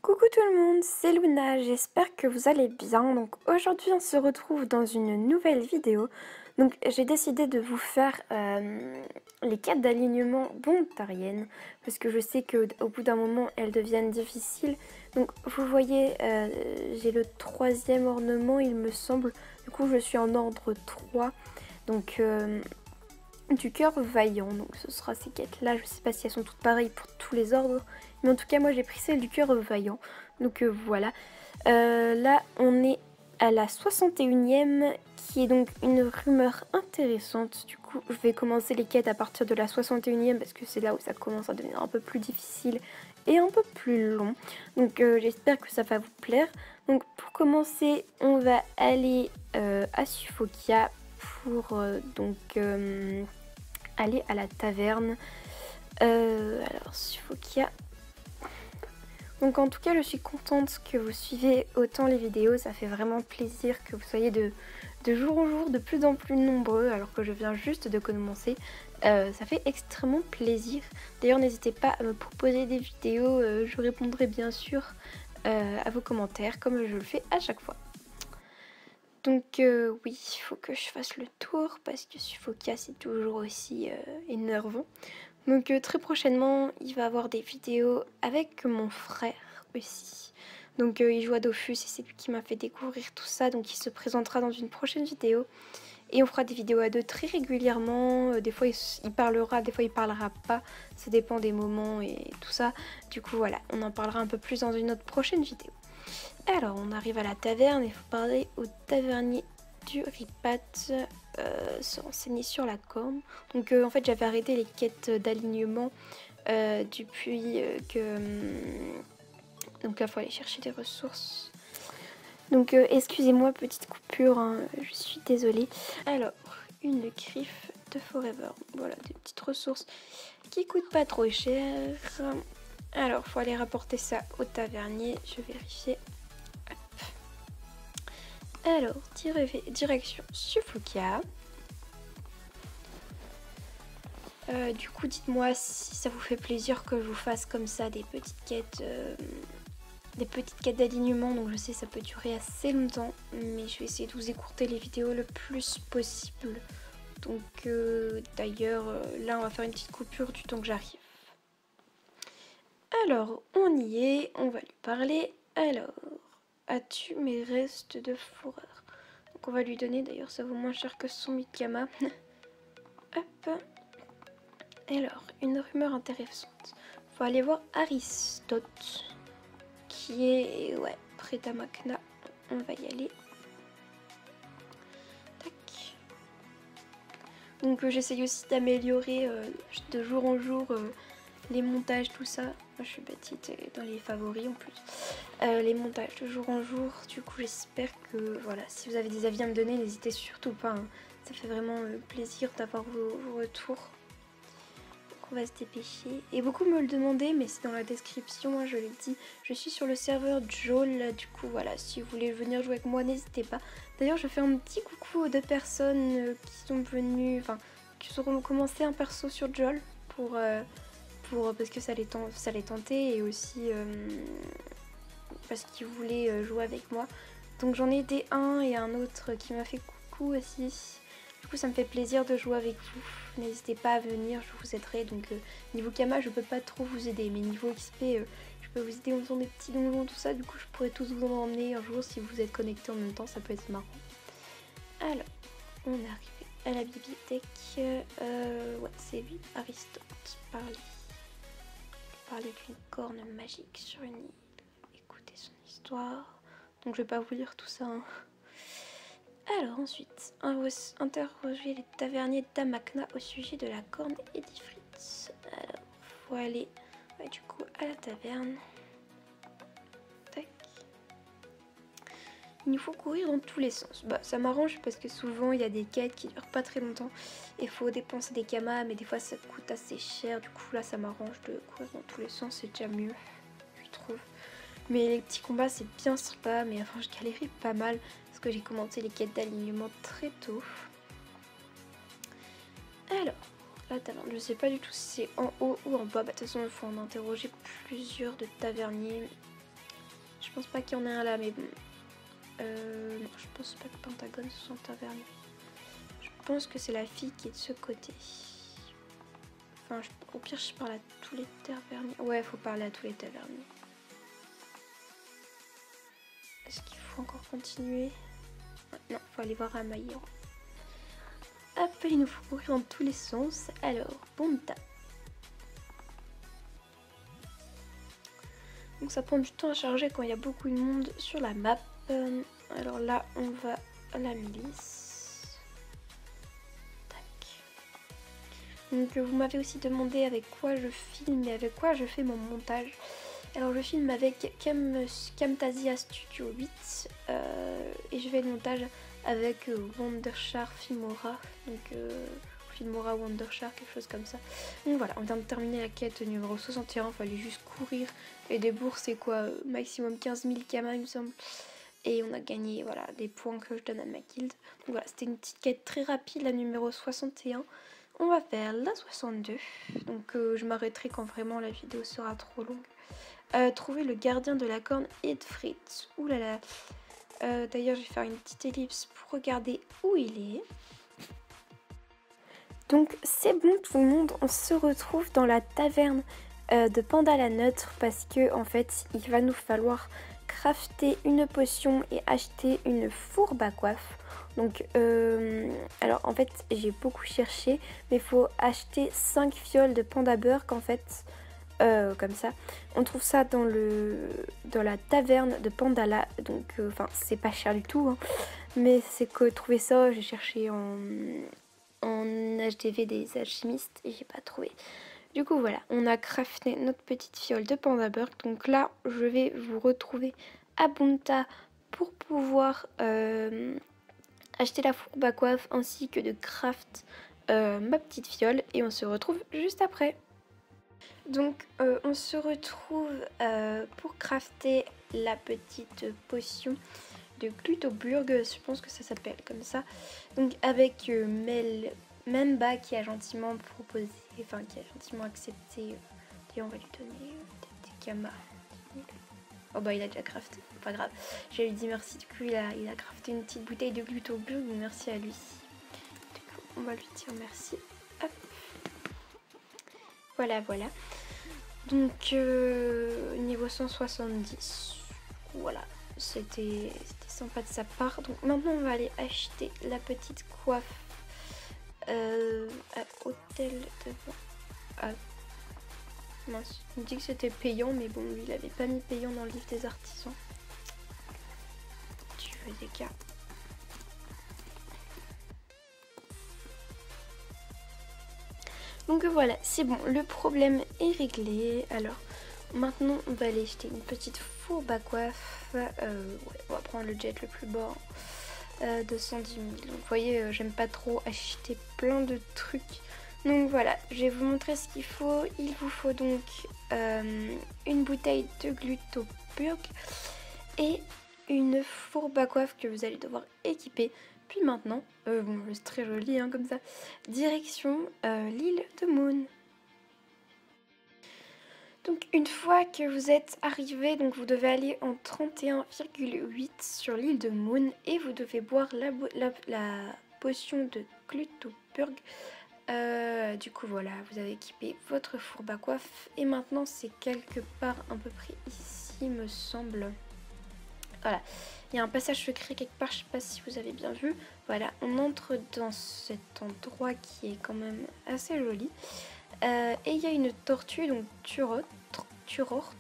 Coucou tout le monde, c'est Luna, j'espère que vous allez bien. Donc aujourd'hui on se retrouve dans une nouvelle vidéo. Donc j'ai décidé de vous faire les quêtes d'alignement bontariennes parce que je sais qu'au bout d'un moment elles deviennent difficiles. Donc vous voyez j'ai le troisième ornement il me semble, du coup je suis en ordre 3. Donc du cœur vaillant, donc ce sera ces quêtes là, je sais pas si elles sont toutes pareilles pour tous les ordres, mais en tout cas moi j'ai pris celle du cœur vaillant, donc voilà. Là on est à la 61e qui est donc une rumeur intéressante. Du coup je vais commencer les quêtes à partir de la 61e parce que c'est là où ça commence à devenir un peu plus difficile et un peu plus long, donc j'espère que ça va vous plaire. Donc pour commencer on va aller à Suffokia pour aller à la taverne. Alors Suffokia. Donc en tout cas je suis contente que vous suivez autant les vidéos, ça fait vraiment plaisir que vous soyez de jour en jour de plus en plus nombreux alors que je viens juste de commencer. Ça fait extrêmement plaisir. D'ailleurs n'hésitez pas à me proposer des vidéos, je répondrai bien sûr à vos commentaires comme je le fais à chaque fois. Donc oui, il faut que je fasse le tour parce que Suffokia c'est toujours aussi énervant. Donc très prochainement il va y avoir des vidéos avec mon frère aussi. Donc il joue à Dofus et c'est lui qui m'a fait découvrir tout ça. Donc il se présentera dans une prochaine vidéo. Et on fera des vidéos à deux très régulièrement. Des fois il parlera, des fois il parlera pas. Ça dépend des moments et tout ça. Du coup voilà, on en parlera un peu plus dans une autre prochaine vidéo. Alors on arrive à la taverne, il faut parler au tavernier du Ripat, se renseigner sur la corne. Donc en fait j'avais arrêté les quêtes d'alignement depuis que... donc là il faut aller chercher des ressources. Donc excusez-moi, petite coupure, hein, je suis désolée. Alors, une griffe de Forever, voilà, des petites ressources qui coûtent pas trop cher. Alors, faut aller rapporter ça au tavernier, je vais vérifier. Alors, direction Suffokia. Du coup, dites-moi si ça vous fait plaisir que je vous fasse comme ça des petites quêtes d'alignement. Donc je sais ça peut durer assez longtemps, mais je vais essayer de vous écourter les vidéos le plus possible. Donc d'ailleurs, là on va faire une petite coupure du temps que j'arrive. Alors, on y est, on va lui parler. Alors, as-tu mes restes de fourrure? Donc on va lui donner, d'ailleurs ça vaut moins cher que son Mikama. Hop. Alors, une rumeur intéressante. Faut aller voir Aristote, qui est, ouais, près d'Amakna. On va y aller. Tac. Donc j'essaye aussi d'améliorer de jour en jour les montages, tout ça. Moi je suis bâtie dans les favoris en plus. Les montages de jour en jour. Du coup j'espère que, voilà, si vous avez des avis à me donner, n'hésitez surtout pas. Hein. Ça fait vraiment plaisir d'avoir vos retours. On va se dépêcher. Et beaucoup me le demandaient, mais c'est dans la description, hein, je l'ai dit. Je suis sur le serveur Joel, du coup voilà, si vous voulez venir jouer avec moi, n'hésitez pas. D'ailleurs, je fais un petit coucou aux deux personnes qui sont venues, enfin, qui auront commencé un perso sur Joel parce que ça les tentait et aussi parce qu'ils voulaient jouer avec moi. Donc j'en ai aidé un et un autre qui m'a fait coucou aussi. Du coup ça me fait plaisir de jouer avec vous, n'hésitez pas à venir, je vous aiderai. Donc niveau Kama je peux pas trop vous aider, mais niveau XP je peux vous aider en faisant des petits donjons tout ça. Du coup je pourrais tous vous en emmener un jour si vous êtes connectés en même temps, ça peut être marrant. Alors on est arrivé à la bibliothèque, ouais c'est lui, Aristote, parler d'une corne magique sur une île, écoutez son histoire. Donc je vais pas vous lire tout ça hein. Alors ensuite, interroger les taverniers d'Amakna au sujet de la corne Edifrit. Alors, faut aller du coup à la taverne. Tac. Il nous faut courir dans tous les sens. Bah ça m'arrange parce que souvent il y a des quêtes qui durent pas très longtemps. Il faut dépenser des kamas, mais des fois ça coûte assez cher. Du coup là ça m'arrange de courir dans tous les sens, c'est déjà mieux, je trouve. Mais les petits combats c'est bien sympa, mais avant je galérais pas mal. Parce que j'ai commencé les quêtes d'alignement très tôt. Alors, la taverne, je sais pas du tout si c'est en haut ou en bas. Bah, de toute façon, il faut en interroger plusieurs de taverniers. pense pas qu'il y en ait un là, mais bon. Non, je pense pas que Pentagone soit en taverne. Je pense que c'est la fille qui est de ce côté. Enfin, au pire, je parle à tous les taverniers. Ouais, faut parler à tous les taverniers. Est-ce qu'il faut encore continuer? Non, faut aller voir Amaïro. Hop, il nous faut courir dans tous les sens. Alors, Bonta. Donc ça prend du temps à charger quand il y a beaucoup de monde sur la map. Alors là, on va à la milice. Tac. Donc vous m'avez aussi demandé avec quoi je filme et avec quoi je fais mon montage. Alors je filme avec Camtasia Studio 8 et je fais le montage avec Wondershare Filmora, donc Filmora Wondershare, quelque chose comme ça. Donc voilà, on vient de terminer la quête numéro 61, il fallait juste courir et débourser quoi, maximum 15 000 kamas il me semble. Et on a gagné voilà, les points que je donne à ma guilde. Donc voilà, c'était une petite quête très rapide, la numéro 61. On va faire la 62, donc je m'arrêterai quand vraiment la vidéo sera trop longue. Trouver le gardien de la corne Edfrid. Ouh là là. D'ailleurs, je vais faire une petite ellipse pour regarder où il est. Donc c'est bon tout le monde, on se retrouve dans la taverne de Panda la Neutre parce que en fait il va nous falloir crafter une potion et acheter une fourbe à coiffe. Donc alors en fait j'ai beaucoup cherché mais il faut acheter 5 fioles de Panda Burk en fait. Comme ça, on trouve ça dans la taverne de Pandala, donc enfin c'est pas cher du tout, hein, mais c'est que trouver ça, j'ai cherché en HDV des alchimistes et j'ai pas trouvé. Du coup voilà, on a crafté notre petite fiole de Panda Burk, donc là je vais vous retrouver à Bonta pour pouvoir acheter la fourbe à coiffe ainsi que de craft ma petite fiole et on se retrouve juste après. Donc on se retrouve pour crafter la petite potion de Glutoburg, je pense que ça s'appelle comme ça. Donc avec Memba qui a gentiment proposé, enfin qui a gentiment accepté. Et on va lui donner des kamas. Oh bah il a déjà crafté, pas grave. Je lui dis merci, du coup il a crafté une petite bouteille de Glutoburg, merci à lui. Du coup on va lui dire merci. Hop. Voilà, voilà. Donc niveau 170, voilà, c'était sympa de sa part. Donc maintenant on va aller acheter la petite coiffe à Hôtel de... Ah, mince, il me dit que c'était payant, mais bon, lui il avait pas mis payant dans le livre des artisans. Tu veux des cas. Donc voilà, c'est bon, le problème est réglé. Alors, maintenant, on va aller acheter une petite fourbe à coiffe. Ouais, on va prendre le jet le plus bas, 210 000. Donc vous voyez, j'aime pas trop acheter plein de trucs. Donc voilà, je vais vous montrer ce qu'il faut. Il vous faut donc une bouteille de Glutoburg et une fourbe à coiffe que vous allez devoir équiper. Puis maintenant, bon, c'est très joli hein, comme ça, direction l'île de Moon. Donc une fois que vous êtes arrivé, donc vous devez aller en 31,8 sur l'île de Moon et vous devez boire la potion de Glutoburg. Du coup voilà, vous avez équipé votre fourbe à coiffe et maintenant c'est quelque part à peu près ici me semble. Voilà, il y a un passage secret quelque part, je sais pas si vous avez bien vu. Voilà, on entre dans cet endroit qui est quand même assez joli. Et il y a une tortue, donc Turort.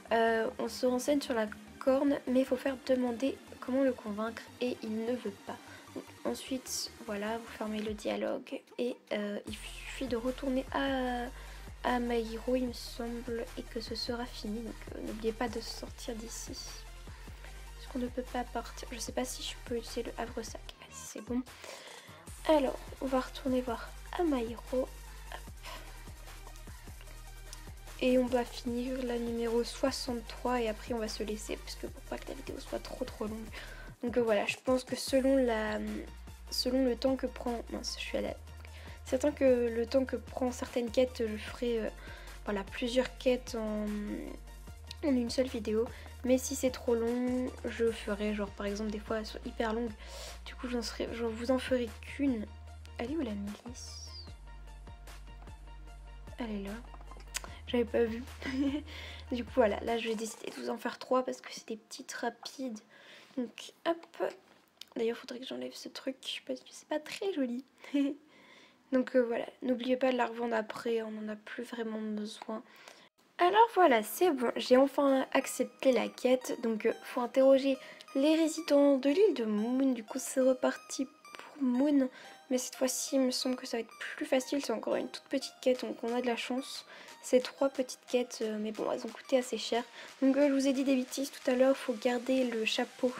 On se renseigne sur la corne, mais il faut faire demander comment le convaincre et il ne veut pas. Donc, ensuite, voilà, vous fermez le dialogue et il suffit de retourner à Maïro, il me semble, et que ce sera fini. Donc n'oubliez pas de sortir d'ici. On ne peut pas partir. Je sais pas si je peux utiliser le havre-sac. Ah, si c'est bon. Alors, on va retourner voir Amaïro. Et on va finir la numéro 63 et après on va se laisser parce que pour pas que la vidéo soit trop longue. Donc voilà, je pense que selon le temps que prend... Mince, je suis à la... C'est certain que le temps que prend certaines quêtes, je ferai voilà, plusieurs quêtes en une seule vidéo. Mais si c'est trop long, je ferai genre par exemple des fois elles sont hyper longues. Du coup je vous en ferai qu'une. Elle est où la milice? Elle est là. J'avais pas vu. Du coup voilà, là je vais décider de vous en faire 3 parce que c'est des petites rapides. Donc hop. D'ailleurs faudrait que j'enlève ce truc parce que c'est pas très joli. Donc voilà, n'oubliez pas de la revendre après, on n'en a plus vraiment besoin. Alors voilà, c'est bon, j'ai enfin accepté la quête. Donc faut interroger les résidents de l'île de Moon. Du coup c'est reparti pour Moon. Mais cette fois-ci il me semble que ça va être plus facile. C'est encore une toute petite quête, donc on a de la chance. C'est 3 petites quêtes, mais bon elles ont coûté assez cher. Donc je vous ai dit des bêtises tout à l'heure, faut garder le chapeau.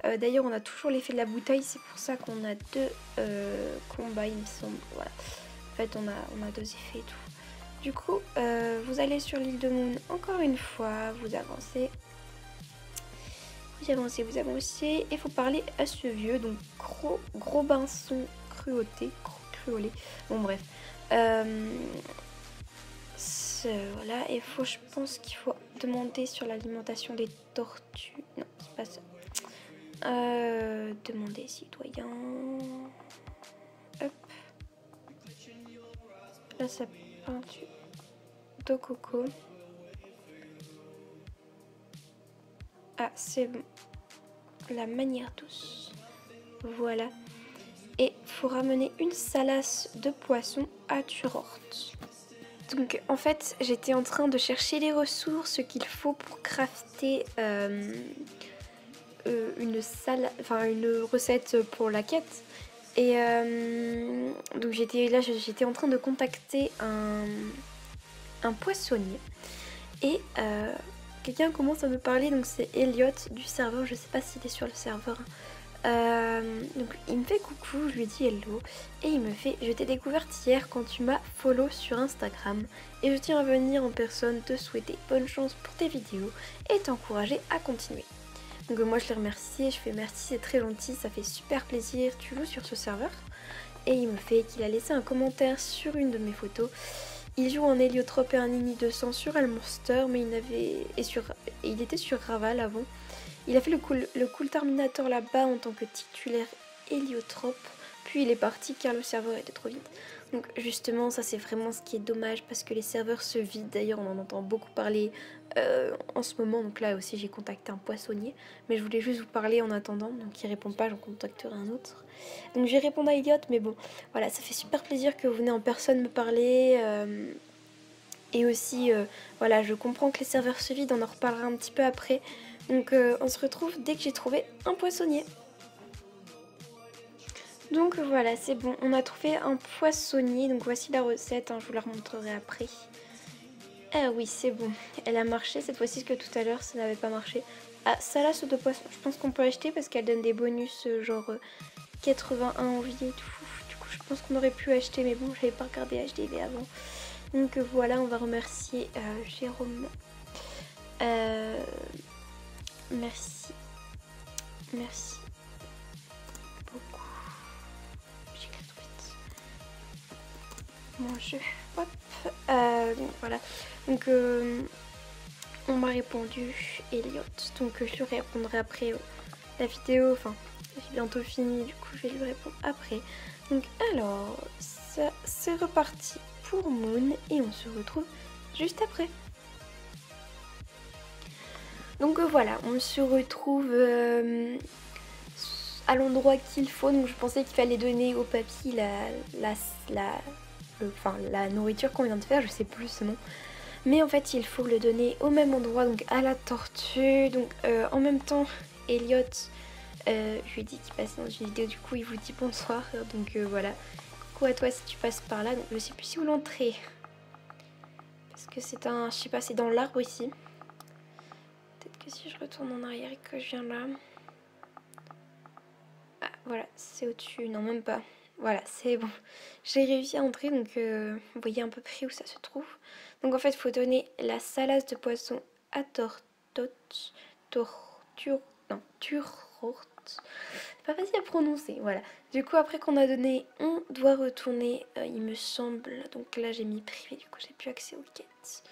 D'ailleurs on a toujours l'effet de la bouteille, c'est pour ça qu'on a 2 combats il me semble. Voilà. En fait on a 2 effets et tout. Du coup vous allez sur l'île de Moon encore une fois, vous avancez. Vous avancez, vous avancez. Et il faut parler à ce vieux, donc gros binson cruauté. Cruolé. Bon bref. Voilà, et je pense qu'il faut demander sur l'alimentation des tortues. Non, c'est pas ça. Demander citoyen. Hop. Là, ça peinture. De coco. Ah, c'est bon. La manière douce. Voilà. Et faut ramener une salace de poisson à Turort. Donc en fait j'étais en train de chercher les ressources qu'il faut pour crafter une recette pour la quête. Et donc j'étais en train de contacter un poissonnier. Et quelqu'un commence à me parler, donc c'est Elliot du serveur, je sais pas s'il est sur le serveur. Donc il me fait coucou, je lui dis hello et il me fait: je t'ai découverte hier quand tu m'as follow sur Instagram et je tiens à venir en personne te souhaiter bonne chance pour tes vidéos et t'encourager à continuer. Donc moi je les remercie et je fais merci, c'est très gentil, ça fait super plaisir, tu joues sur ce serveur. Et il me fait qu'il a laissé un commentaire sur une de mes photos. Il joue en héliotrope et un Nini 200 sur Elmonster, mais il était sur Raval avant. Il a fait le cool Terminator là-bas en tant que titulaire héliotrope, puis il est parti car le serveur était trop vide. Donc justement ça c'est vraiment ce qui est dommage parce que les serveurs se vident, d'ailleurs on en entend beaucoup parler en ce moment. Donc là aussi j'ai contacté un poissonnier, mais je voulais juste vous parler en attendant, donc il répond pas, j'en contacterai un autre. Donc je vais répondre à Elliot, mais bon voilà, ça fait super plaisir que vous venez en personne me parler. Et aussi, voilà, je comprends que les serveurs se vident, on en reparlera un petit peu après. Donc on se retrouve dès que j'ai trouvé un poissonnier. Donc voilà, c'est bon, on a trouvé un poissonnier. Donc voici la recette, hein, je vous la remontrerai après. Ah oui, c'est bon, elle a marché cette fois-ci, que tout à l'heure ça n'avait pas marché. Ah, salace de poisson, je pense qu'on peut acheter parce qu'elle donne des bonus genre 81 en vie et tout. Du coup je pense qu'on aurait pu acheter, mais bon, j'avais pas regardé HDV avant. Donc voilà, on va remercier Jérôme. Merci. Merci beaucoup. J'écris tout vite. Mon jeu. Hop. Donc voilà. Donc on m'a répondu Elliot. Donc je lui répondrai après la vidéo. Enfin, j'ai bientôt fini. Du coup, je vais lui répondre après. Donc alors, ça c'est reparti pour Moon et on se retrouve juste après. Donc voilà, on se retrouve à l'endroit qu'il faut. Donc je pensais qu'il fallait donner au papy la nourriture qu'on vient de faire, je sais plus ce nom. Mais en fait il faut le donner au même endroit, donc à la tortue. Donc en même temps, Elliot, je lui ai dit qu'il passait dans une vidéo, du coup il vous dit bonsoir. Donc voilà, coucou à toi si tu passes par là. Donc je sais plus si où l'entrée. Parce que c'est je sais pas, c'est dans l'arbre ici. Peut-être que si je retourne en arrière et que je viens là... Ah, voilà, c'est au-dessus. Non, même pas. Voilà, c'est bon. J'ai réussi à entrer, donc vous voyez à peu près où ça se trouve. Donc en fait, il faut donner la salace de poisson à Turort. C'est pas facile à prononcer, voilà. Du coup, après qu'on a donné, on doit retourner, il me semble. Donc là, j'ai mis privé, du coup, j'ai plus accès aux quêtes.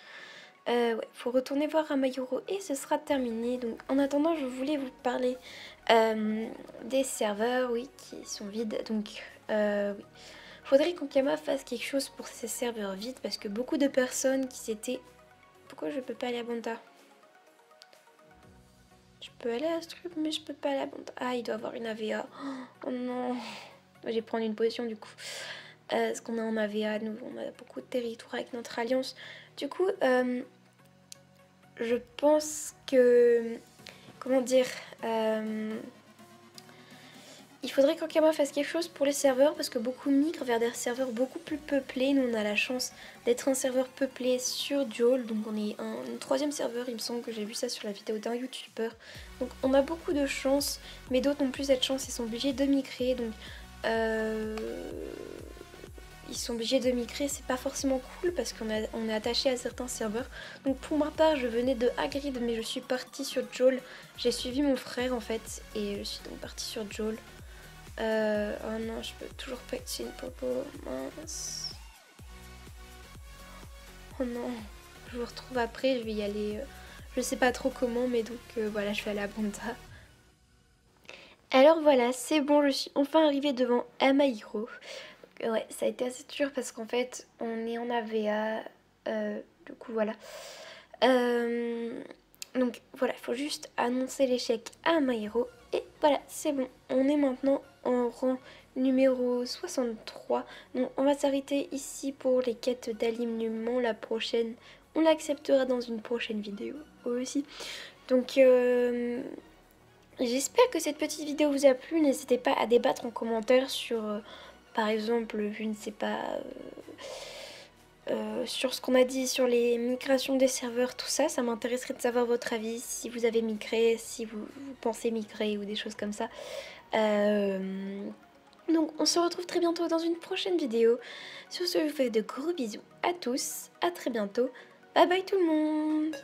Ouais, faut retourner voir Amayuro et ce sera terminé. Donc en attendant, je voulais vous parler des serveurs, oui, qui sont vides. Donc oui, faudrait qu'Ankama fasse quelque chose pour ces serveurs vides parce que beaucoup de personnes qui s'étaient... Pourquoi je peux pas aller à Banta? Je peux aller à ce truc, mais je peux pas aller à Banta. Ah, il doit avoir une AVA. Oh non, je vais prendre une position du coup. Parce qu'on a en AVA, nous, on a beaucoup de territoire avec notre alliance. Du coup, je pense que... Comment dire il faudrait qu'Ankama fasse quelque chose pour les serveurs parce que beaucoup migrent vers des serveurs beaucoup plus peuplés. Nous, on a la chance d'être un serveur peuplé sur Joel. Donc, on est un troisième serveur. Il me semble que j'ai vu ça sur la vidéo d'un youtubeur. Donc, on a beaucoup de chance. Mais d'autres n'ont plus cette chance et sont obligés de migrer. Donc, ils sont obligés de migrer. C'est pas forcément cool parce qu'on est attaché à certains serveurs. Donc, pour ma part, je venais de Hagrid, mais je suis partie sur Joel. J'ai suivi mon frère en fait. Et je suis donc partie sur Joel. Oh non, je peux toujours pas être une popo, mince. Oh non, je vous retrouve après, je vais y aller, je sais pas trop comment, mais donc voilà, je vais aller à Banta. Alors voilà, c'est bon, je suis enfin arrivée devant Amayuro. Ouais, ça a été assez dur parce qu'en fait, on est en AVA, du coup voilà. Donc voilà, il faut juste annoncer l'échec à Amayuro. Et voilà, c'est bon, on est maintenant en rang numéro 63. Donc on va s'arrêter ici pour les quêtes d'alignement. La prochaine, on l'acceptera dans une prochaine vidéo aussi. Donc j'espère que cette petite vidéo vous a plu. N'hésitez pas à débattre en commentaire sur, par exemple, je ne sais pas... sur ce qu'on a dit sur les migrations des serveurs, tout ça, ça m'intéresserait de savoir votre avis, si vous avez migré, si vous pensez migrer ou des choses comme ça. Donc on se retrouve très bientôt dans une prochaine vidéo. Sur ce, je vous fais de gros bisous à tous, à très bientôt. Bye bye tout le monde!